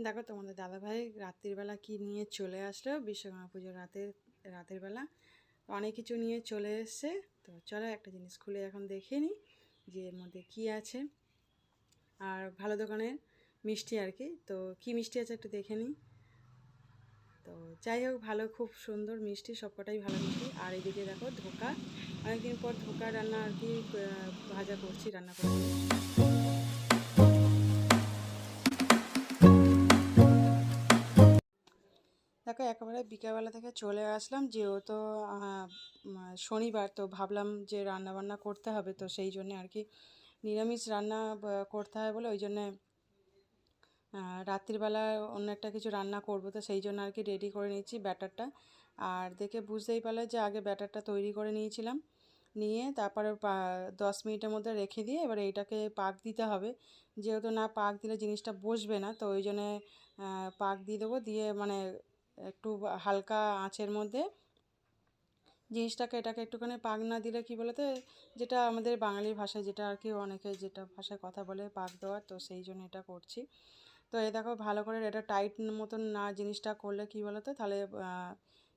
দেখো তোমাদের দাদাভাই রাত্রিবেলা কি নিয়ে চলে আসলো বিশ্বকর্মা পুজোর রাতের বেলা অনেক কিছু নিয়ে চলে এসছে। তো চলো একটা জিনিস খুলে এখন দেখে নিই যে এর মধ্যে কী আছে। আর ভালো দোকানের মিষ্টি আর কি, তো কী মিষ্টি আছে একটু দেখে নিই। তো যাই হোক, ভালো, খুব সুন্দর মিষ্টি, সবকটাই ভালো মিষ্টি। আর এদিকে দেখো ধোকা, অনেকদিন পর ধোকা রান্না আর কি ভাজা করছি, রান্না করছি। দেখো একেবারে বিকেলবেলা থেকে চলে আসলাম, যেহেতু শনিবার, তো ভাবলাম যে রান্না বান্না করতে হবে, তো সেই জন্যে আর কি নিরামিষ রান্না করতে হয় বলে ওই জন্যে রাত্রিবেলা অন্য একটা কিছু রান্না করব, তো সেই জন্য আর কি রেডি করে নিচ্ছি ব্যাটারটা। আর দেখে বুঝতেই পারলে যে আগে ব্যাটারটা তৈরি করে নিয়েছিলাম, নিয়ে তারপরে 10 মিনিটের মধ্যে রেখে দিয়ে এবার এইটাকে পাক দিতে হবে। যেহেতু না পাক দিলে জিনিসটা বসবে না, তো ওই জন্যে পাক দিয়ে দেবো, দিয়ে মানে একটু হালকা আঁচের মধ্যে এটাকে একটুখানি পাক না দিলে কি বলতো, যেটা আমাদের বাঙালি ভাষায় যেটা আর কি অনেকে যেটা ভাষায় কথা বলে পাক দেওয়ার, তো সেই জন্য এটা করছি। তো এই দেখো ভালো করে এটা টাইট মতন না জিনিসটা করলে কি বলতো, তাহলে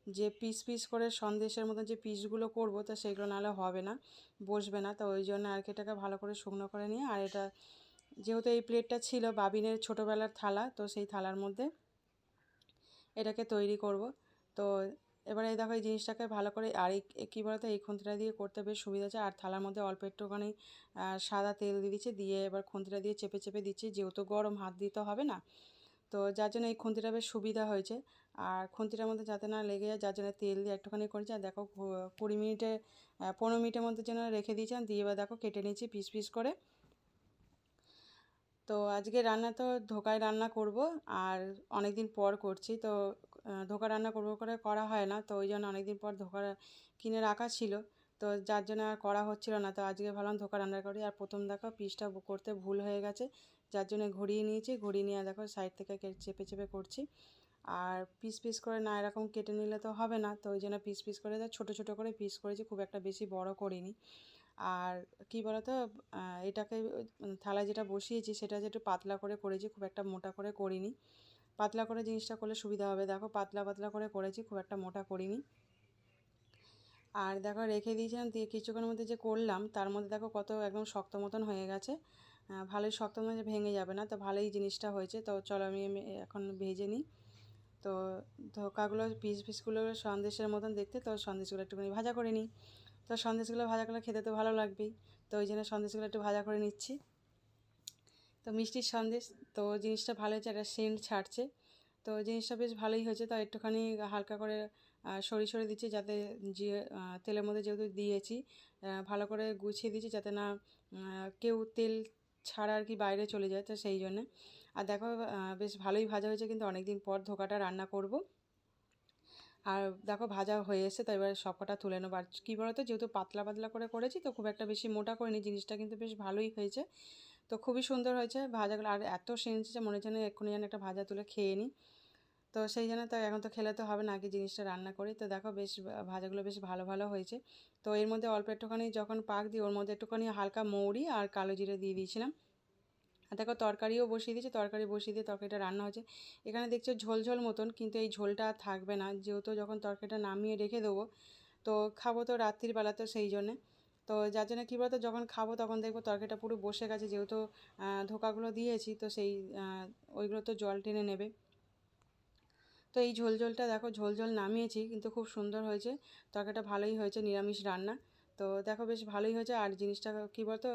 যে পিস পিস করে সন্দেশের মতন যে পিসগুলো করব, তো সেগুলো নাহলে হবে না, বসবে না। তো ওই জন্য আর কি এটাকে ভালো করে শুকনো করে নিয়ে, আর এটা যেহেতু এই প্লেটটা ছিল বাবিনের ছোটোবেলার থালা, তো সেই থালার মধ্যে এটাকে তৈরি করব। তো এবারে এই দেখো এই জিনিসটাকে ভালো করে, আর এই কী বলতো, এই খুন্তিটা দিয়ে করতে বেশ সুবিধা আছে। আর থালার মধ্যে অল্প একটুখানি সাদা তেল দিয়ে দিচ্ছি, দিয়ে এবার খুন্তিটা দিয়ে চেপে চেপে দিচ্ছি, যেহেতু গরম হাত দিতে হবে না, তো যার জন্য এই খুন্তিটা বেশ সুবিধা হয়েছে। আর খুন্তিটার মধ্যে যাতে না লেগে যায়, যার জন্য তেল দিয়ে একটুখানি করেছি। আর দেখো 15 মিনিটের মধ্যে যেন রেখে দিয়েছিলাম, দিয়ে এবার দেখো কেটে নিয়েছি পিস পিস করে। তো আজকে রান্না তো ধোকায় রান্না করব, আর অনেক দিন পর করছি, তো ধোকা রান্না করব করে করা হয় না, তো ওই জন্য অনেক দিন পর ধোকা কিনে রাখা ছিল, তো যার জন্য আর করা হচ্ছিল না। তো আজকে ভাবলাম ধোকা রান্না করি। আর প্রথম দেখো পিসটা করতে ভুল হয়ে গেছে, যার জন্য ঘুরিয়ে নিয়েছি, ঘুরিয়ে নিয়ে দেখো সাইড থেকে চেপে চেপে করছি। আর পিস পিস করে না এরকম কেটে নিলে তো হবে না, তো ওই জন্য পিস পিস করে ছোটো ছোটো করে পিস করেছি, খুব একটা বেশি বড় করিনি। আর কি বলতো, এটাকে থালায় যেটা বসিয়েছি সেটা যে একটু পাতলা করে করেছি, খুব একটা মোটা করে করিনি। পাতলা করে জিনিসটা করলে সুবিধা হবে, দেখো পাতলা পাতলা করে করেছি, খুব একটা মোটা করিনি। আর দেখো রেখে দিয়েছিলাম, দিয়ে কিছুক্ষণের মধ্যে যে করলাম তার মধ্যে দেখো কত একদম শক্ত মতন হয়ে গেছে। ভালোই শক্ত মধ্যে ভেঙে যাবে না, তো ভালোই জিনিসটা হয়েছে। তো চলো আমি এখন ভেজে নিই। তো ধোকাগুলো পিসগুলো সন্দেশের মতন দেখতে, তো সন্দেশগুলো একটুখানি ভাজা করে নিই। তো সন্দেশগুলো ভাজা করলে খেতে তো ভালো লাগবেই, তো ওই জন্য সন্দেশগুলো একটু ভাজা করে নিচ্ছি। তো মিষ্টির সন্দেশ, তো জিনিসটা ভালো হয়েছে, একটা সেন্ট ছাড়ছে, তো জিনিসটা বেশ ভালোই হয়েছে। তো একটুখানি হালকা করে সরিয়ে দিচ্ছি, যাতে যে তেলের মধ্যে যেহেতু দিয়েছি ভালো করে গুছিয়ে দিচ্ছি, যাতে না কেউ তেল ছাড়া আর কি বাইরে চলে যায়, তো সেই জন্যে। আর দেখো বেশ ভালোই ভাজা হয়েছে, কিন্তু অনেক দিন পর ধোকাটা রান্না করব। আর দেখো ভাজা হয়ে এসে, তো এবার সবকটা তুলে নেবো। আর কী বলো তো, যেহেতু পাতলা পাতলা করে করেছি, তো খুব একটা বেশি মোটা করিনি, জিনিসটা কিন্তু বেশ ভালোই হয়েছে। তো খুবই সুন্দর হয়েছে ভাজাগুলো, আর এত সেন্সেছে মনে হচ্ছে না এক্ষুনি যেন একটা ভাজা তুলে খেয়ে নিই। তো সেই জন্য তো এখন তো খেলে তো হবে না, আগে জিনিসটা রান্না করি। তো দেখো বেশ ভাজাগুলো বেশ ভালো ভালো হয়েছে। তো এর মধ্যে অল্প একটুখানি যখন পাক দিই, ওর মধ্যে একটুখানি হালকা মৌরি আর কালো জিরে দিয়ে দিয়েছিলাম। আর দেখো তরকারিও বসিয়ে দিয়েছি, তরকারি বসিয়ে দিয়ে তরকারিটা রান্না হচ্ছে। এখানে দেখছো ঝোল ঝোল মতন, কিন্তু এই ঝোলটা আর থাকবে না, যেহেতু যখন তরকারিটা নামিয়ে রেখে দেবো, তো খাবো তো রাত্রির বেলা, তো সেই জন্যে। তো যার জন্য কী বলতো, যখন খাবো তখন দেখবো তরকারিটা পুরো বসে গেছে, যেহেতু ধোকাগুলো দিয়েছি, তো সেই ওইগুলো তো জল টেনে নেবে। তো এই ঝোল ঝোলটা দেখো ঝোল ঝোল নামিয়েছি, কিন্তু খুব সুন্দর হয়েছে, তরকারিটা ভালোই হয়েছে, নিরামিষ রান্না। তো দেখো বেশ ভালোই হয়েছে। আর জিনিসটা কী বলতো,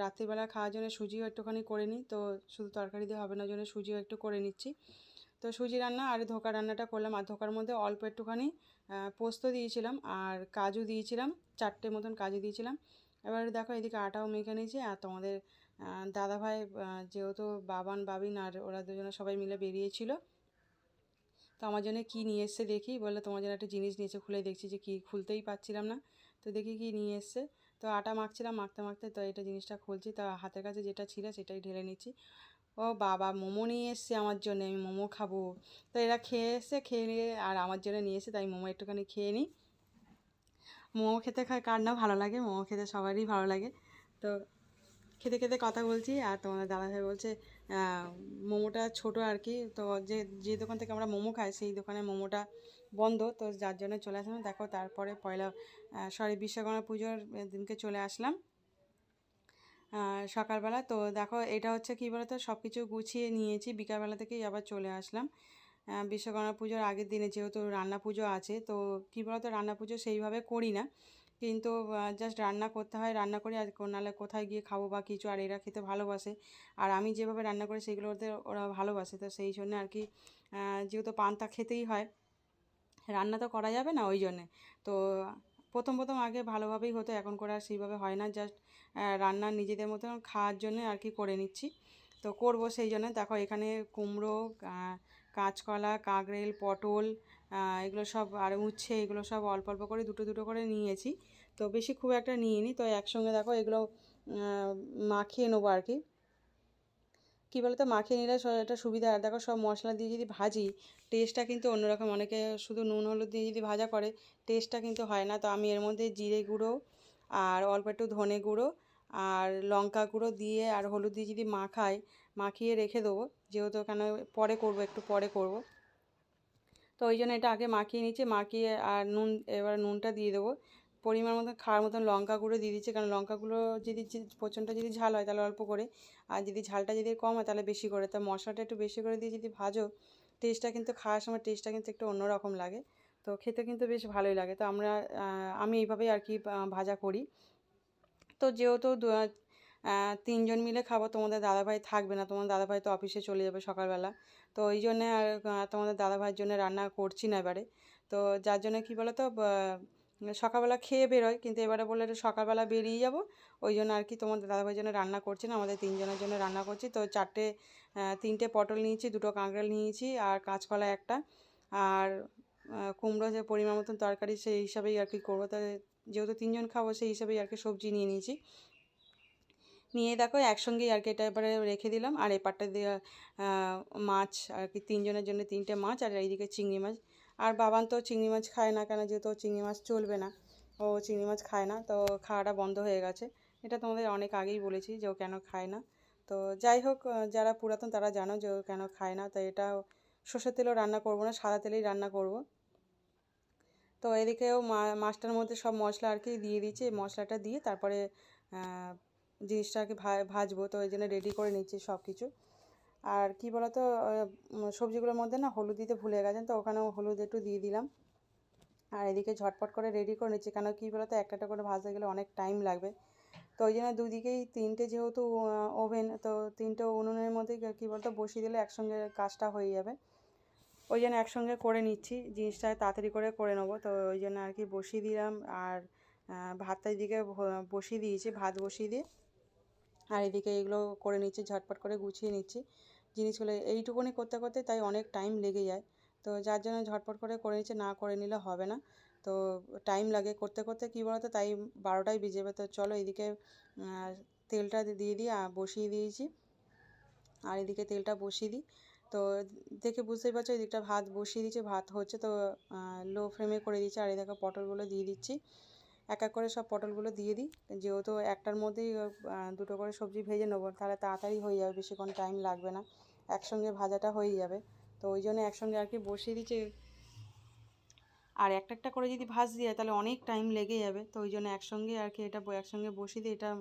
রাত্রিবেলা খাওয়ার জন্য সুজিও একটুখানি করে নিই, তো শুধু তরকারি দিয়ে হবে না, জন্য সুজিও একটু করে নিচ্ছি। তো সুজি রান্না আর ধোকা রান্নাটা করলাম। আর ধোকার মধ্যে অল্প একটুখানি পোস্ত দিয়েছিলাম, আর কাজু দিয়েছিলাম, 4টে মতন কাজু দিয়েছিলাম। এবার দেখো এদিকে আটাও মেখে নিয়েছি। আর তোমাদের দাদাভাই যেহেতু বাবান বাবিন আর ওরা দুজনে সবাই মিলে বেরিয়েছিল, তো আমার জন্য কী নিয়ে এসছে দেখি, বললে তোমার জন্য একটা জিনিস নিয়েছে, খুলে দেখছি যে কী, খুলতেই পারছিলাম না, তো দেখি কী নিয়ে এসছে। তো আটা মাখছিলাম, মাখতে মাখতে তো এটা জিনিসটা খুলছি, তো হাতের কাছে যেটা ছিল সেটাই ঢেলে নিচ্ছি। ও বাবা, মোমো নিয়ে এসছে আমার জন্য, আমি মোমো খাবো। তো এরা খেয়ে এসছে, খেয়ে নিয়ে আর আমার জন্য নিয়ে এসে, তাই মোমো একটুখানি খেয়ে নিই। মোমো খেতে কার না ভালো লাগে, মোমো খেতে সবারই ভালো লাগে। তো খেতে খেতে কথা বলছি, আর তোমাদের দাদাভাই বলছে মোমোটা ছোটো আর কি, তো যে দোকান থেকে আমরা মোমো খাই সেই দোকানে মোমোটা বন্ধ, তো যার জন্য চলে আসলাম। দেখো তারপরে বিশ্বকর্মা পুজোর দিনকে চলে আসলাম সকালবেলা। তো দেখো এটা হচ্ছে কী বলতো, সব কিছু গুছিয়ে নিয়েছি, বিকালবেলা থেকেই আবার চলে আসলাম বিশ্বকর্মা পুজোর আগের দিনে, যেহেতু রান্না পুজো আছে। তো কী বলতো, রান্না পুজো সেইভাবে করি না, কিন্তু জাস্ট রান্না করতে হয়, রান্না করি, আর নাহলে কোথায় গিয়ে খাবো বা কিছু, আর এরা খেতে ভালোবাসে, আর আমি যেভাবে রান্না করি সেগুলো ওরা ভালোবাসে, তো সেই জন্য আর কি যেহেতু পান্তা খেতেই হয়, রান্না তো করা যাবে না, ওই জন্যে। তো প্রথম প্রথম আগে ভালোভাবেই হতো, এখন করে আর সেইভাবে হয় না, জাস্ট রান্না নিজেদের মতন খাওয়ার জন্য আর কি করে নিচ্ছি। তো করব সেই জন্য। দেখো এখানে কুমড়ো, কাঁচকলা, কাঁকরেল, পটল, এগুলো সব, আর উচ্ছে, এগুলো সব অল্প অল্প করে দুটো দুটো করে নিয়েছি, তো বেশি খুব একটা নিইনি। তো একসঙ্গে দেখো এগুলো মাখিয়ে নেবো আর কি। কী বলতো, মাখিয়ে নিলে একটা সুবিধা। আর দেখো সব মশলা দিয়ে যদি ভাজি, টেস্টটা কিন্তু অন্যরকম। অনেকে শুধু নুন হলুদ দিয়ে যদি ভাজা করে, টেস্টটা কিন্তু হয় না। তো আমি এর মধ্যে জিরে গুঁড়ো আর অল্প একটু ধনে গুঁড়ো আর লঙ্কা গুঁড়ো দিয়ে আর হলুদ দিয়ে যদি মাখিয়ে রেখে দেবো, যেহেতু এখানে পরে করবো, একটু পরে করব। তো ওই জন্য এটা আগে মাখিয়ে নিচ্ছি, মাখিয়ে আর এবার নুনটা দিয়ে দেবো, পরিমাণ মতন খাওয়ার মতন লঙ্কা গুঁড়ো দিয়ে দিচ্ছি, কারণ লঙ্কাগুলো যদি প্রচণ্ড যদি ঝাল হয় তাহলে অল্প করে, আর যদি ঝালটা যদি কম হয় তাহলে বেশি করে। তো মশলাটা একটু বেশি করে দিয়ে যদি ভাজো, টেস্টটা কিন্তু খাওয়ার সময় টেস্টটা কিন্তু একটু অন্যরকম লাগে, তো খেতে কিন্তু বেশ ভালোই লাগে। তো আমি এইভাবেই আর কি ভাজা করি। তো যেহেতু তিনজন মিলে খাবো, তোমাদের দাদাভাই থাকবে না, তোমাদের দাদাভাই তো অফিসে চলে যাবে সকালবেলা, তো ওই জন্যে আর তোমাদের দাদাভাইয়ের জন্য রান্না করছি না এবারে। তো যার জন্য কী বলো তো, সকালবেলা খেয়ে বেরোয়, কিন্তু এবারে বললে একটু সকালবেলা বেরিয়ে যাব, ওই জন্য আর কি তোমাদের দাদাভাইয়ের জন্য রান্না করছি না, আমাদের তিনজনের জন্য রান্না করছি। তো তিনটে পটল নিয়েছি, দুটো কাঁকরোল নিয়েছি, আর কাঁচকলা একটা, আর কুমড়ো, যে পরিমাণ মতন তরকারি সেই হিসাবেই আর কি করবো। তাই যেহেতু তিনজন খাবো সেই হিসাবেই আর কি সবজি নিয়ে নিয়েছি। নিয়ে দেখো একসঙ্গেই আর কি এটা এবারে রেখে দিলাম, আর এপারটা দিয়ে মাছ আর কি, তিনজনের জন্য তিনটে মাছ, আর এইদিকে চিংড়ি মাছ। আর বাবান তো চিংড়ি মাছ খায় না, কেন যেহেতু চিংড়ি মাছ চলবে না, ও চিংড়ি মাছ খায় না, তো খাওয়াটা বন্ধ হয়ে গেছে। এটা তোমাদের অনেক আগেই বলেছি যে ও কেন খায় না। তো যাই হোক, যারা পুরাতন তারা জানো যে ও কেন খায় না। তো এটা সর্ষের তেলেও রান্না করব না, সাদা তেলেই রান্না করব। তো এদিকেও মাছটার মধ্যে সব মশলা আর কি দিয়ে দিচ্ছি, মশলাটা দিয়ে তারপরে জিনিসটা আর কি ভাজবো, তো ওই জন্য রেডি করে নিচ্ছি সব কিছু। আর কি বলতো, সবজিগুলোর মধ্যে না হলুদ দিতে ভুলে গেছেন, তো ওখানেও হলুদ একটু দিয়ে দিলাম। আর এদিকে ঝটপট করে রেডি করে নিচ্ছি, কেন কী বলতো, একটা করে ভাজতে গেলে অনেক টাইম লাগবে, তো ওই জন্য দুদিকেই তিনটে যেহেতু ওভেন, তো তিনটে উনুনের মধ্যে কী বলতো বসিয়ে দিলে একসঙ্গে কাজটা হয়ে যাবে, ওই জন্য একসঙ্গে করে নিচ্ছি, জিনিসটা তাড়াতাড়ি করে করে নেবো। তো ওই জন্য আর কি বসিয়ে দিলাম, আর ভাতটা এদিকে বসিয়ে দিয়েছি, ভাত বসিয়ে দিয়ে আর এদিকে এগুলো করে নিচ্ছি, ঝটপট করে গুছিয়ে নিচ্ছি জিনিসগুলো। এইটুকুনি করতে করতে তাই অনেক টাইম লেগে যায়, তো যার জন্য ঝটপট করে নিচ্ছি, না করে নিলে হবে না, তো টাইম লাগে করতে করতে, কী বলতো, তাই 12টাই বেজে যাবে। তো চলো এদিকে তেলটা দিয়ে দিই, বসিয়ে দিয়েছি, আর এদিকে তেলটা বসিয়ে দিই। তো দেখে বুঝতেই পারছো এদিকটা ভাত বসিয়ে দিয়েছি, ভাত হচ্ছে, তো লো ফ্লেমে করে দিচ্ছি। আর এই দেখো পটলগুলো দিয়ে দিচ্ছি, এক এক করে সব পটলগুলো দিয়ে দিই, যেহেতু একটার মধ্যেই দুটো করে সবজি ভেজে নেবো, তাহলে তাড়াতাড়ি হয়ে যাবে, বেশিক্ষণ টাইম লাগবে না, একসঙ্গে ভাজাটা হয়ে যাবে। তো ওই জন্য একসঙ্গে আর কি বসিয়ে দিচ্ছি, আর একটা একটা করে যদি ভাজতে যায় তাহলে অনেক টাইম লেগে যাবে, তো ওই জন্য একসঙ্গে আর কি এটা একসঙ্গে বসিয়ে দিই, এটার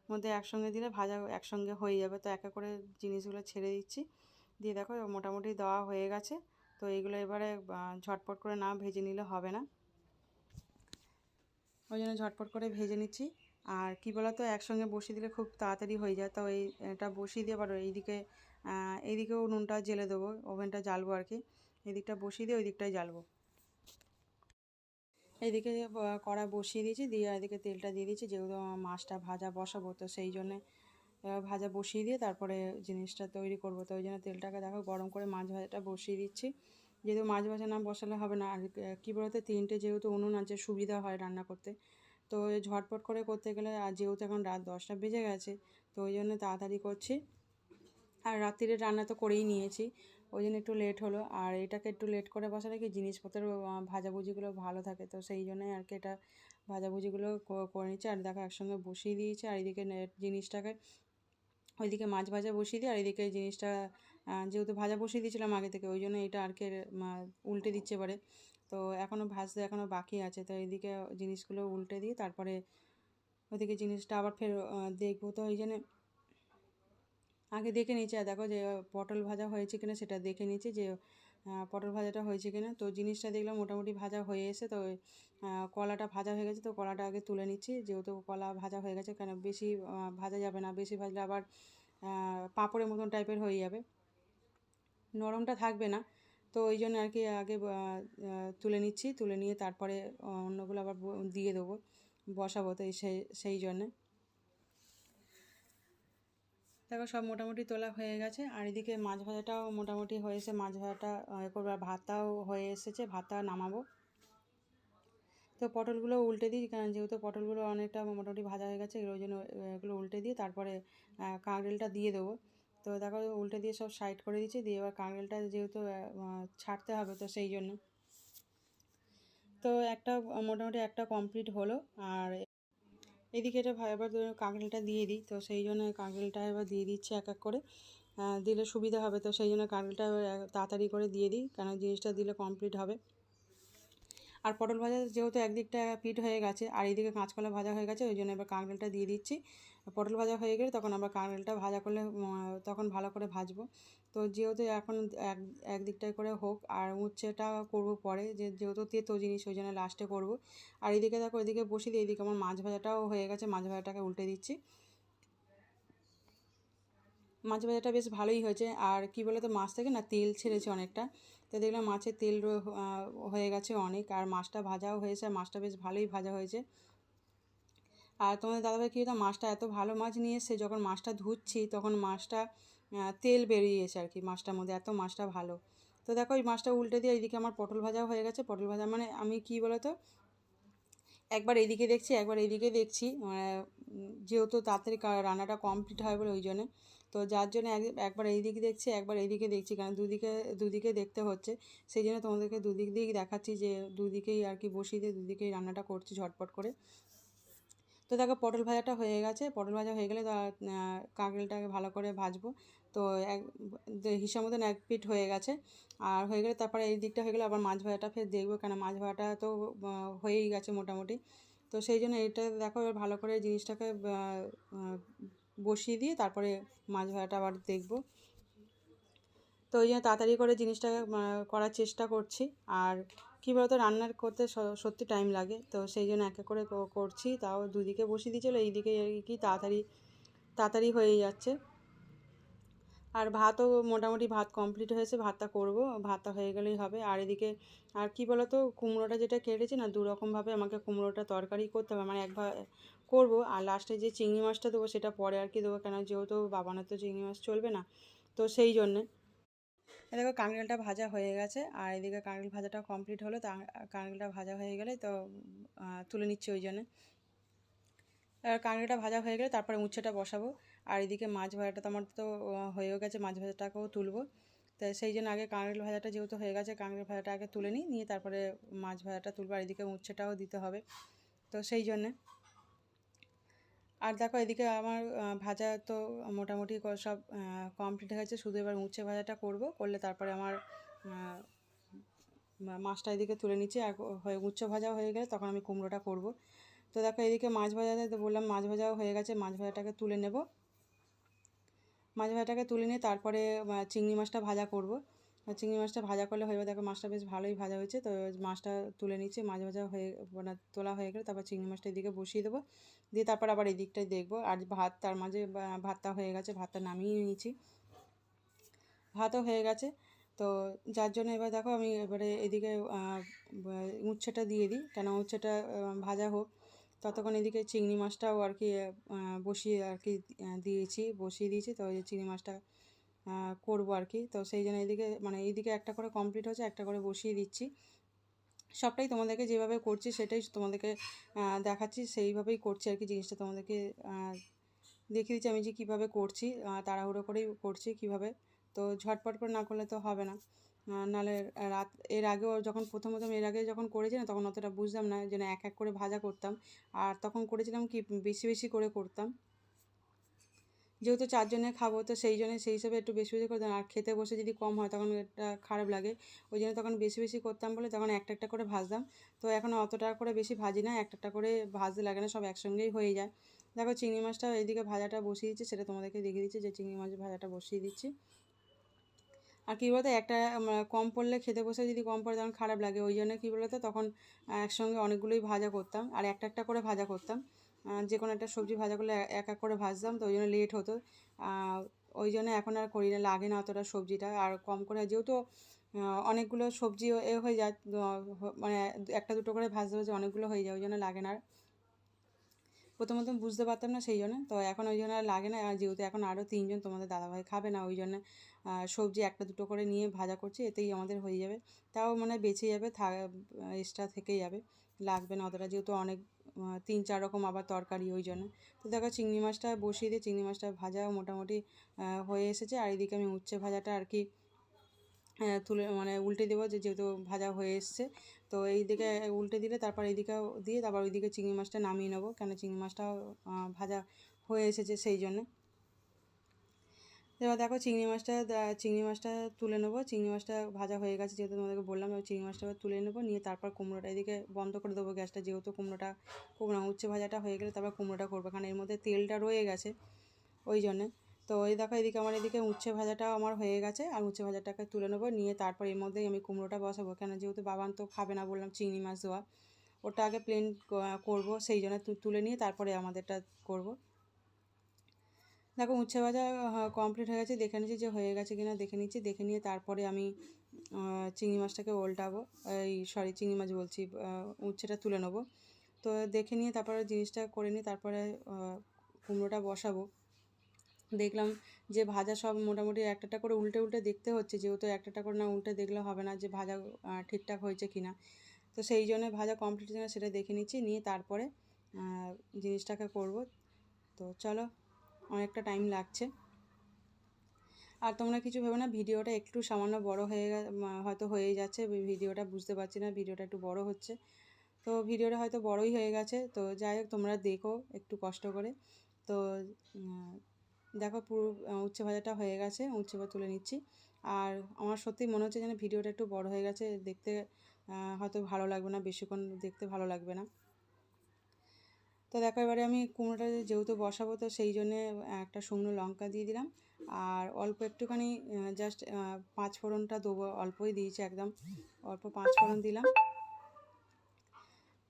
মধ্যে একসঙ্গে দিলে ভাজা একসঙ্গে হয়ে যাবে। তো এক এক করে জিনিসগুলো ছেড়ে দিচ্ছি, দিয়ে দেখো মোটামুটি দেওয়া হয়ে গেছে। তো এইগুলো এবারে ঝটপট করে না ভেজে নিলে হবে না, ওই জন্য ঝটপট করে ভেজে নিচ্ছি। আর কী বলতো, একসঙ্গে বসিয়ে দিলে খুব তাড়াতাড়ি হয়ে যায়, তো এটা বসিয়ে দিয়ে আবার এইদিকেও নুনটা জেলে দেবো, ওভেনটা জ্বালবো আর কি, এদিকটা বসিয়ে দিয়ে ওই দিকটাই জ্বালবো। এইদিকে কড়া বসিয়ে দিয়েছি, দিয়ে এদিকে তেলটা দিয়ে দিয়েছি, যেহেতু আমার মাছটা ভাজা বসাবো, তো সেই জন্যে ভাজা বসিয়ে দিয়ে তারপরে জিনিসটা তৈরি করবো। তো ওই জন্য তেলটাকে দেখো গরম করে মাছ ভাজাটা বসিয়ে দিচ্ছি, যেহেতু মাছ ভাজা না বসালে হবে না। আর কী বলতো, তিনটে যেহেতু উনুন আছে, সুবিধা হয় রান্না করতে, তো ঝটপট করে করতে গেলে, আর যেহেতু এখন রাত 10টা বেজে গেছে, তো ওই জন্য তাড়াতাড়ি করছি। আর রাত্রিরের রান্না তো করেই নিয়েছি, ওই জন্য একটু লেট হলো। আর এটাকে একটু লেট করে বসালে কি জিনিসপত্র ভাজাভুজিগুলো ভালো থাকে, তো সেই জন্যই আর কি এটা ভাজাভুজিগুলো করে নিচ্ছি। আর দেখো একসঙ্গে বসিয়ে দিয়েছি, আর এদিকে জিনিসটাকে ওইদিকে মাছ ভাজা বসিয়ে দিই, আর এদিকে জিনিসটা যেহেতু ভাজা বসিয়ে দিয়েছিলাম আগে থেকে, ওই জন্য এটা আর কি উল্টে দিচ্ছে এবারে। তো এখনও ভাজতে এখনও বাকি আছে, তো এইদিকে জিনিসগুলো উল্টে দিই, তারপরে ওইদিকে জিনিসটা আবার ফের দেখবো। তো এই জন্য আগে দেখে নিচ্ছি, আর দেখো যে পটল ভাজা হয়েছে কিনা সেটা দেখে নিচ্ছি যে পটল ভাজাটা হয়েছে কিনা। তো জিনিসটা দেখলাম মোটামুটি ভাজা হয়ে এসে, তো কলাটা ভাজা হয়ে গেছে, তো কলাটা আগে তুলে নিচ্ছি, যেহেতু কলা ভাজা হয়ে গেছে। কেন বেশি ভাজা যাবে না, বেশি ভাজলে আবার পাঁপড়ের মতন টাইপের হয়ে যাবে, নরমটা থাকবে না। তো ওই জন্য আর কি আগে তুলে নিচ্ছি, তুলে নিয়ে তারপরে অন্যগুলো আবার দিয়ে দেবো, বসাবো। তো সেই জন্যে দেখো সব মোটামুটি তোলা হয়ে গেছে, আর এদিকে মাছ ভাজাটাও মোটামুটি হয়েছে। মাছ ভাজাটা করবো, আর ভাতটাও হয়ে এসেছে, ভাতটা নামাবো। তো পটলগুলো উল্টে দিই, কারণ যেহেতু পটলগুলো অনেকটা মোটামুটি ভাজা হয়ে গেছে, ওই জন্য এগুলো উল্টে দিয়ে তারপরে কাঁকরোলটা দিয়ে দেবো। তো দেখো উল্টে দিয়ে সব সাইড করে দিচ্ছি, দিয়ে এবার কাঁকরোলটা যেহেতু ছাড়তে হবে, তো সেই জন্য তো একটা মোটামুটি একটা কমপ্লিট হলো। আর এদিকে এটা এবার কাঁকরোলটা দিয়ে দিই, তো সেই জন্য কাঁকরোলটা এবার দিয়ে দিচ্ছি এক এক করে, দিলে সুবিধা হবে। তো সেই জন্য কাঁকরোলটা তাড়াতাড়ি করে দিয়ে দিই, কারণ জিনিসটা দিলে কমপ্লিট হবে। আর পটল ভাজা যেহেতু একদিকটা পিঠ হয়ে গেছে, আর এইদিকে কাঁচকলা ভাজা হয়ে গেছে, ওই জন্য এবার কাঁকরোলটা দিয়ে দিচ্ছি। পটল ভাজা হয়ে গেলে তখন আবার কাঁকরোলটা ভাজা করলে তখন ভালো করে ভাজবো। তো যেহেতু এখন একদিকটায় করে হোক, আর উচ্ছেটা করবো পরে, যেহেতু তেতো জিনিস, ওই জন্য লাস্টে করবো। আর এদিকে দেখো এদিকে বসিয়ে দিই, এদিকে আমার মাছ ভাজাটাও হয়ে গেছে, মাছ ভাজাটাকে উল্টে দিচ্ছি। মাছ ভাজাটা বেশ ভালোই হয়েছে, আর কি বলে তো মাছ থেকে না তেল ছেড়েছে অনেকটা। তো দেখলাম মাছের তেল হয়ে গেছে অনেক, আর মাছটা ভাজাও হয়েছে, মাছটা বেশ ভালোই ভাজা হয়েছে। আর তোমাদের দাদাভাই কী হতো, মাছটা এত ভালো মাছ নিয়ে এসে, যখন মাছটা ধুচ্ছি তখন মাছটা তেল বেরিয়েছে আর কি মাছটার মধ্যে, এত মাছটা ভালো। তো দেখো ওই মাছটা উল্টে দিয়ে এইদিকে আমার পটল ভাজাও হয়ে গেছে। পটল ভাজা মানে আমি কী বলো তো, একবার এইদিকে দেখছি একবার এইদিকে দেখছি, যেহেতু তাড়াতাড়ি রান্নাটা কমপ্লিট হয় বলে ওই জন্যে। তো যার জন্য একবার এইদিকে দেখছি একবার এইদিকে দেখছি, কারণ দুদিকে দেখতে হচ্ছে। সেই জন্য তোমাদেরকে দুদিক দিয়েই দেখাচ্ছি, যে দুদিকেই আর কি বসিয়ে দিয়ে দুদিকেই রান্নাটা করছি ঝটপট করে। তো দেখো পটল ভাজাটা হয়ে গেছে, পটল ভাজা হয়ে গেলে কাঁকরোলটাকে ভালো করে ভাজবো। তো হিসাব মতন এক পিঠ হয়ে গেছে, আর হয়ে গেলে তারপরে এই দিকটা হয়ে গেলে আবার মাছ ভাজাটা ফের দেখবো, কেন মাছ ভাজাটা তো হয়েই গেছে মোটামুটি। তো সেই জন্য এটা দেখো এবার ভালো করে জিনিসটাকে বসিয়ে দিয়ে তারপরে মাছ ভাজাটা আবার দেখবো। তো ওই জন্য তাড়াতাড়ি করে জিনিসটা করার চেষ্টা করছি। আর কী বলতো, রান্নার করতে সত্যি টাইম লাগে, তো সেই জন্য এক এক করে করছি। তাও দুদিকে বসিয়ে দিয়েছিলো, এই দিকে কি তাড়াতাড়ি হয়ে যাচ্ছে। আর ভাতও মোটামুটি ভাত কমপ্লিট হয়েছে, ভাতটা করব, ভাতটা হয়ে গেলেই হবে। আর এদিকে আর কি বলতো, কুমড়োটা যেটা কেটেছি না, দুরকমভাবে আমাকে কুমড়োটা তরকারি করতে হবে, মানে একবার করব, আর লাস্টে যে চিংড়ি মাছটা দেবো সেটা পরে আর কি দেবো, কেন যেহেতু বাবানের তো চিংড়ি মাছ চলবে না, তো সেই জন্যে। দেখো কাঁকরোলটা ভাজা হয়ে গেছে, আর এদিকে কাঁকরোল ভাজাটা কমপ্লিট হলো। তা কাঁকরোলটা ভাজা হয়ে গেলে তো তুলে নিচ্ছি ওই জন্যে। আর কাঁকরোলটা ভাজা হয়ে গেলে তারপরে উচ্ছেটা বসাবো। আর এদিকে মাছ ভাজাটা তো আমার তো হয়েও গেছে, মাছ ভাজাটাকেও তুলবো। তো সেই জন্য আগে কাঁকরোল ভাজাটা যেহেতু হয়ে গেছে, কাঁকরোল ভাজাটা আগে তুলে নিয়ে তারপরে মাছ ভাজাটা তুলবো, আর এদিকে উচ্ছেটাও দিতে হবে, তো সেই জন্যে। আর দেখো এদিকে আমার ভাজা তো মোটামুটি সব কমপ্লিট হয়ে গেছে, শুধু এবার উচ্ছে ভাজাটা করলে তারপরে আমার মাছটা এদিকে তুলে নিচ্ছি। আর উচ্ছে ভাজা হয়ে গেলে তখন আমি কুমড়োটা করব। তো দেখো এদিকে মাছ ভাজাতে তো বললাম মাছ ভাজাও হয়ে গেছে, মাছ ভাজাটাকে তুলে নেব। মাছ ভাজাটাকে তুলে নিয়ে তারপরে চিংড়ি মাছটা ভাজা করব। চিংড়ি মাছটা ভাজা করলে হয়ে যাবে। দেখো মাছটা বেশ ভালোই ভাজা হয়েছে, তো মাছটা তুলে নিচ্ছি। মাছ ভাজা হয়ে মানে তোলা হয়ে গেলে তারপর চিংড়ি মাছটা এদিকে বসিয়ে দেবো, দিয়ে তারপর আবার এই দিকটাই দেখবো। আর ভাত তার মাঝে ভাতটা হয়ে গেছে, ভাতটা নামিয়ে নিয়েছি, ভাতও হয়ে গেছে। তো যার জন্য এবার দেখো আমি এবারে এদিকে উচ্ছেটা দিয়ে দিই, কেন উচ্ছেটা ভাজা হোক, ততক্ষণ এদিকে চিংড়ি মাছটাও আর কি বসিয়ে দিয়েছি। তো এই চিংড়ি মাছটা করবো আর কি। তো সেই জন্য এইদিকে একটা করে কমপ্লিট হচ্ছে, একটা করে বসিয়ে দিচ্ছি। সবটাই তোমাদেরকে যেভাবে করছি সেটাই তোমাদেরকে দেখাচ্ছি, সেইভাবেই করছি আর কি। জিনিসটা তোমাদেরকে দেখিয়ে দিচ্ছি আমি যে কীভাবে করছি, তাড়াহুড়ো করেই করছি কীভাবে। তো ঝটপট করে না করলে তো হবে না, নাহলে এর আগেও যখন প্রথম এর আগে যখন করেছি না, তখন অতটা বুঝতাম না, যেন এক এক করে ভাজা করতাম, আর তখন করেছিলাম কি বেশি বেশি করে করতাম। যেহেতু 4 জনে খাবো তো সেই হিসেবে একটু বেশি বেশি করতাম। আর খেতে বসে যদি কম হয় তখন এটা খারাপ লাগে, ওই জন্য তখন বেশি বেশি করতাম বলে তখন একটা একটা করে ভাজতাম। তো এখন অতটা করে বেশি ভাজি না, একটা একটা করে ভাজতে লাগে না, সব একসঙ্গেই হয়ে যায়। দেখো চিংড়ি মাছটা এইদিকে ভাজাটা বসিয়ে দিচ্ছি, সেটা তোমাদেরকে দেখিয়ে দিচ্ছি যে চিংড়ি মাছ ভাজাটা বসিয়ে দিচ্ছি। আর কী বলতো একটা কম পড়লে খেতে বসে যদি কম পড়ে তখন খারাপ লাগে, ওই জন্য কী বলতো তখন একসঙ্গে অনেকগুলোই ভাজা করতাম আর একটা একটা করে ভাজা করতাম। যে কোনো একটা সবজি ভাজা করলে এক এক করে ভাজতাম, তো ওই জন্য লেট হতো। ওই জন্য এখন আর করি না, লাগে না অতটা সবজিটা, আর কম করে যেহেতু অনেকগুলো সবজি হয়ে যায়, মানে একটা দুটো করে ভাজতে ভাজতে অনেকগুলো হয়ে যায়, ওই জন্য লাগে না আর। প্রথম বুঝতে পারতাম না সেই জন্য, তো এখন ওই জন্য আর লাগে না। আর যেহেতু এখন আরও 3 জন তোমাদের দাদাভাই খাবে না, ওই জন্য সবজি একটা দুটো করে নিয়ে ভাজা করছি, এতেই আমাদের হয়ে যাবে। তাও মানে বেঁচে যাবে, এক্সট্রা থেকেই যাবে, লাগবে না অতটা, যেহেতু অনেক 3-4 রকম আবার তরকারি, ওই জন্য। তো দেখো চিংড়ি মাছটা বসিয়ে দিয়ে চিংড়ি মাছটা ভাজা মোটামুটি হয়ে এসেছে। আর এদিকে আমি উচ্ছে ভাজাটা আর কি তুলে মানে উল্টে দেবো, যেহেতু ভাজা হয়ে এসছে। তো এই দিকে উল্টে দিলে তারপর এইদিকেও দিয়ে তারপর ওইদিকে চিংড়ি মাছটা নামিয়ে নেবো, কেন চিংড়ি মাছটাও ভাজা হয়ে এসেছে সেই জন্যে। এবার দেখো চিংড়ি মাছটা তুলে নেবো, চিংড়ি মাছটা ভাজা হয়ে গেছে যেহেতু তোমাদেরকে বললাম, ওই চিংড়ি মাছটা তুলে নেবো, নিয়ে তারপর কুমড়োটা এদিকে বন্ধ করে দেবো গ্যাসটা, যেহেতু কুমড়ো উচ্ছে ভাজাটা হয়ে গেলে তারপর কুমড়োটা করবো, কারণ এর মধ্যে তেলটা রয়ে গেছে, ওই জন্যে। তো এই দেখো এদিকে আমার এদিকে উচ্ছে ভাজাটাও আমার হয়ে গেছে, আর উচ্ছে ভাজাটাকে তুলে নেবো, নিয়ে তারপর এর মধ্যেই আমি কুমড়োটা বসাবো, কেন যেহেতু বাবান তো খাবে না বললাম চিংড়ি মাছ দেওয়া, ওটা আগে প্লেন করবো, সেই জন্য তুলে নিয়ে তারপরে আমাদেরটা করব। দেখো উচ্ছে ভাজা কমপ্লিট হয়ে গেছে, দেখে নিচ্ছি যে হয়ে গেছে কিনা দেখে নিচ্ছি, দেখে নিয়ে তারপরে আমি চিংড়ি মাছটাকে উল্টাবো, চিংড়ি মাছ বলছি, উচ্ছেটা তুলে নেবো। তো দেখে নিয়ে তারপরে জিনিসটা করে নিই, তারপরে কুমড়োটা বসাবো। দেখলাম যে ভাজা সব মোটামুটি একটা করে উল্টে উল্টে দেখতে হচ্ছে, যেহেতু একটা করে না উল্টে দেখলে হবে না যে ভাজা ঠিকঠাক হয়েছে কিনা। তো সেই জন্য ভাজা কমপ্লিট কিনা সেটা দেখে নিচ্ছি, নিয়ে তারপরে জিনিসটাকে করব। তো চলো, অনেকটা টাইম লাগছে। আর তোমরা কিছু ভেবো না, ভিডিওটা একটু সামান্য বড় হয়তো হয়ে যাচ্ছে, ভিডিওটা বুঝতে পারছি না, ভিডিওটা একটু বড় হচ্ছে, তো ভিডিওটা হয়তো বড়ই হয়ে গেছে। তো যাই হোক তোমরা দেখো একটু কষ্ট করে। তো দেখো পুরো উচ্ছে ভাজাটা হয়ে গেছে, উচ্ছে ভাজা তুলে নিচ্ছি। আর আমার সত্যি মনে হচ্ছে যেন ভিডিওটা একটু বড় হয়ে গেছে, দেখতে হয়তো ভালো লাগবে না, বেশিক্ষণ দেখতে ভালো লাগবে না। তো দেখো এবারে আমি কুমড়োটা যেহেতু বসাবো, তো সেই জন্যে একটা শুকনো লঙ্কা দিয়ে দিলাম, আর অল্প একটুখানি জাস্ট 5 ফোড়নটা দেবো, অল্পই দিয়েছি একদম, অল্প 5 ফোড়ন দিলাম।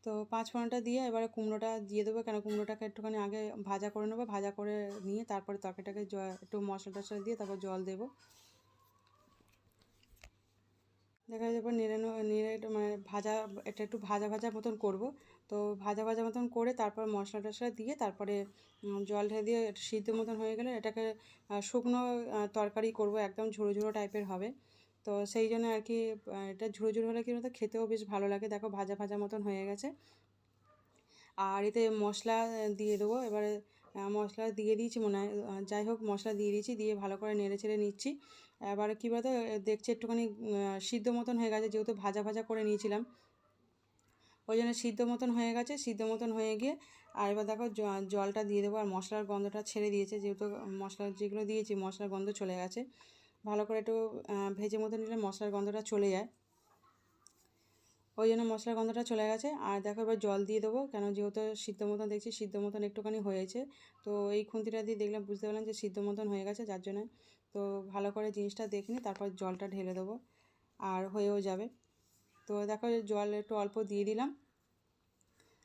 তো 5 ফোড়নটা দিয়ে এবারে কুমড়োটা দিয়ে দেবো, কেন কুমড়োটাকে একটুখানি আগে ভাজা করে নেবো, ভাজা করে নিয়ে তারপরে তরকারিটাকে একটু মশলা টশলা দিয়ে তারপর জল দেবো। দেখা যাবে নেড়ে মানে এটা একটু ভাজা ভাজা মতন করব। তো ভাজা ভাজা মতন করে তারপর মশলা টশলা দিয়ে তারপরে জল ঢেলে দিয়ে একটু সিদ্ধ মতন হয়ে গেলে এটাকে শুকনো তরকারি করব, একদম ঝুড়ো ঝুড়ো টাইপের হবে। তো সেই জন্য আর কি এটা ঝুড়ো ঝুড়ো হলে কি বলতো খেতেও বেশ ভালো লাগে। দেখো ভাজা ভাজা মতন হয়ে গেছে, আর এতে মশলা দিয়ে দেবো এবারে। মশলা দিয়ে দিয়েছি মনে হয়, যাই হোক মশলা দিয়ে দিয়েছি, দিয়ে ভালো করে নেড়ে চেড়ে নিচ্ছি। এবারে কী বলতো দেখছি একটুখানি সিদ্ধ মতন হয়ে গেছে, যেহেতু ভাজা ভাজা করে নিয়েছিলাম, ওই জন্য সিদ্ধ মতন হয়ে গেছে, সিদ্ধ মতন হয়ে গিয়ে আর এবার দেখো জলটা দিয়ে দেবো, আর মশলার গন্ধটা ছেড়ে দিয়েছে, যেহেতু মশলা যেগুলো দিয়েছি মশলার গন্ধ চলে গেছে। ভালো করে একটু ভেজে মতো নিলে মশলার গন্ধটা চলে যায়, ওই জন্য মশলার গন্ধটা চলে গেছে। আর দেখো এবার জল দিয়ে দেবো, কেন যেহেতু সিদ্ধ মতন দেখছি সিদ্ধ মতন একটুখানি হয়েছে, তো এই খুন্তিটা দিয়ে দেখলাম বুঝতে পারলাম যে সিদ্ধ মতন হয়ে গেছে, যার জন্য তো ভালো করে জিনিসটা দেখে নিই, তারপর জলটা ঢেলে দেবো আর হয়েও যাবে। তো দেখো জল একটু অল্প দিয়ে দিলাম,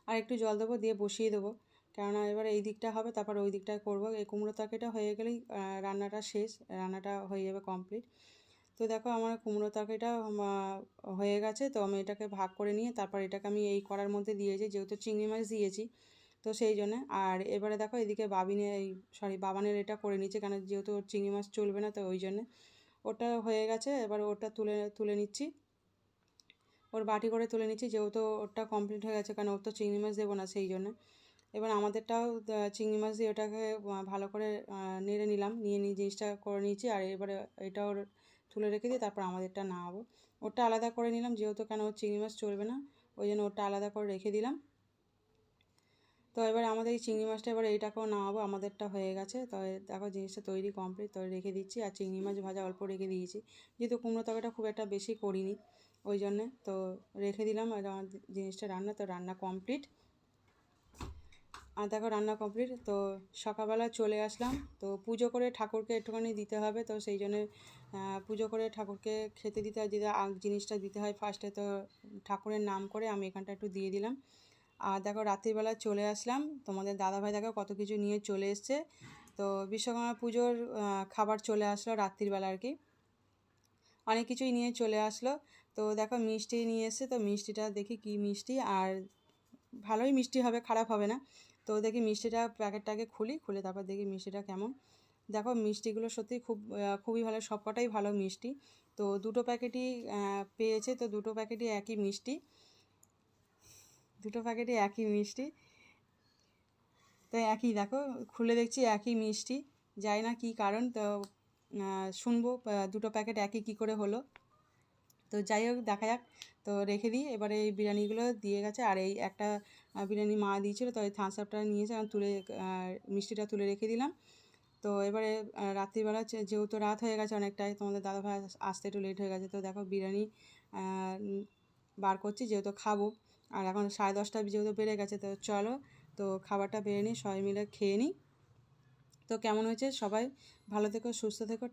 আর একটু জল দেবো, দিয়ে বসিয়ে দেবো, কেননা এবার এই দিকটা হবে তারপর ওই দিকটা করবো। এই কুমড়ো তরকারিটা হয়ে গেলেই রান্নাটা শেষ, রান্নাটা হয়ে যাবে কমপ্লিট। তো দেখো আমার কুমড়ো তরকারিটা হয়ে গেছে, তো আমি এটাকে ভাগ করে নিয়ে তারপর এটাকে আমি এই কড়ার মধ্যে দিয়েছি, যেহেতু চিংড়ি মাছ দিয়েছি তো সেই জন্য। আর এবারে দেখো এদিকে বাবানের এটা করে নিচ্ছে, কারণ যেহেতু ওর চিংড়ি মাছ চলবে না, তো ওই জন্য ওটা হয়ে গেছে। এবার ওটা তুলে তুলে নিচ্ছি, ওর বাটি করে তুলে নিচ্ছি, যেহেতু ওটা কমপ্লিট হয়ে গেছে, কারণ ওর তো চিংড়ি মাছ দেবো না সেই জন্য। এবার আমাদেরটাও চিংড়ি মাছ দিয়ে ওটাকে ভালো করে নেড়ে নিলাম, নিয়ে জিনিসটা করে নিয়েছি। আর এবারে এটা ওর তুলে রেখে দিয়ে তারপর আমাদেরটা নামাবো, ওটা আলাদা করে নিলাম, যেহেতু কেন ওর চিংড়ি মাছ চলবে না, ওই জন্য ওটা আলাদা করে রেখে দিলাম। তো এবার আমাদের এই চিংড়ি মাছটা এবার এইটাকেও নামাবো, আমাদেরটা হয়ে গেছে। তো দেখো জিনিসটা তৈরি কমপ্লিট, তো রেখে দিচ্ছি। আর চিংড়ি মাছ ভাজা অল্প রেখে দিয়েছি, যেহেতু কুমড়ো তরকারিটা খুব একটা বেশি করিনি ওই জন্যে, তো রেখে দিলাম। আর আমার জিনিসটা রান্না কমপ্লিট। আর দেখো রান্না কমপ্লিট। তো সকালবেলা চলে আসলাম, তো পুজো করে ঠাকুরকে একটুখানি দিতে হবে, তো সেই জন্যে পুজো করে ঠাকুরকে খেতে দিতে হয়, যেটা জিনিসটা দিতে হয় ফার্স্টে, তো ঠাকুরের নাম করে আমি এখানটা একটু দিয়ে দিলাম। আর দেখো রাত্রিবেলা চলে আসলাম, তোমাদের দাদাভাই দেখো কত কিছু নিয়ে চলে এসছে। তো বিশ্বকর্মা পুজোর খাবার চলে আসলো রাত্রিবেলা আর কি, অনেক কিছুই নিয়ে চলে আসলো। তো দেখো মিষ্টি নিয়ে এসছে, তো মিষ্টিটা দেখি কি মিষ্টি, আর ভালোই মিষ্টি হবে, খারাপ হবে না। তো দেখি মিষ্টিটা প্যাকেটটাকে খুলে তারপর দেখি মিষ্টিটা কেমন। দেখো মিষ্টিগুলো সত্যি খুবই ভালো, সবকটাই ভালো মিষ্টি। তো দুটো প্যাকেটই পেয়েছে, তো দুটো প্যাকেটই একই মিষ্টি, দুটো প্যাকেটই একই মিষ্টি। তো একই, দেখো খুলে দেখছি একই মিষ্টি, জানি না কী কারণ। তো শুনবো দুটো প্যাকেট একই কী করে হলো। তো যাই হোক দেখা যাক। তো রেখে দিই, এবারে এই বিরিয়ানিগুলো দিয়ে গেছে। আর এই একটা বিরিয়ানি মা দিয়েছিলো, তো এই থামস আপটা নিয়েছে, আমি মিষ্টিটা তুলে রেখে দিলাম। তো এবারে রাত্রিবেলা যেহেতু রাত হয়ে গেছে অনেকটাই, তোমাদের দাদাভাই আসতে একটু লেট হয়ে গেছে। তো দেখো বিরিয়ানি বার করছি, যেহেতু খাবো। আর এখন 10:30 যেহেতু বেড়ে গেছে, তো চলো তো খাবারটা বেড়ে নিই, সবাই মিলে খেয়ে নিই। তো কেমন হয়েছে সবাই ভালো থেকো, সুস্থ থেকো।